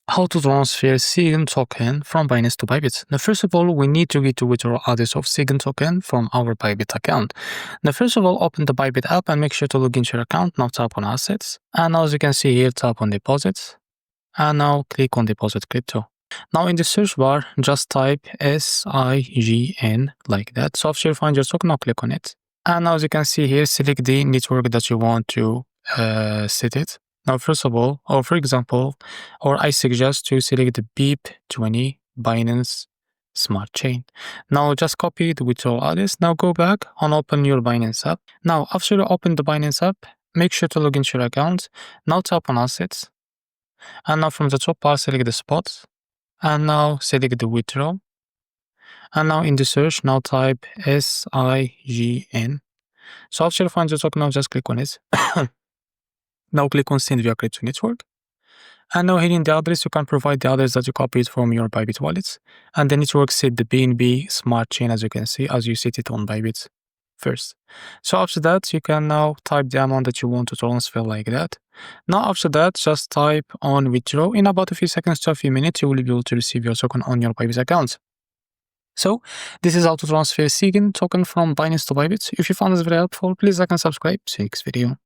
How to transfer SIGN token from Binance to Bybit. Now, first of all, we need to get to withdraw address of SIGN token from our Bybit account. Now, first of all, open the Bybit app and make sure to log into your account. Now tap on assets. And now, as you can see here, tap on deposits. And now click on deposit crypto. Now in the search bar, just type SIGN like that. So after you find your token, now click on it. And now as you can see here, select the network that you want to set it. Now, first of all, or for example, or I suggest to select the BIP20 Binance Smart Chain. Now, just copy the withdrawal address. Now, go back and open your Binance app. Now, after you open the Binance app, make sure to log into your account. Now, tap on Assets. And now from the top bar, select the spots. And now, select the withdrawal. And now, in the search, now type SIGN. So, after you find the token, now just click on it. Now click on Send via Crypto Network. And now here in the address, you can provide the address that you copied from your Bybit wallets. And the network set the BNB Smart Chain, as you can see, as you set it on Bybit first. So after that, you can now type the amount that you want to transfer like that. Now after that, just type on withdraw. In about a few seconds to a few minutes, you will be able to receive your token on your Bybit account. So this is how to transfer SIGN token from Binance to Bybit. If you found this very helpful, please like and subscribe. See you next video.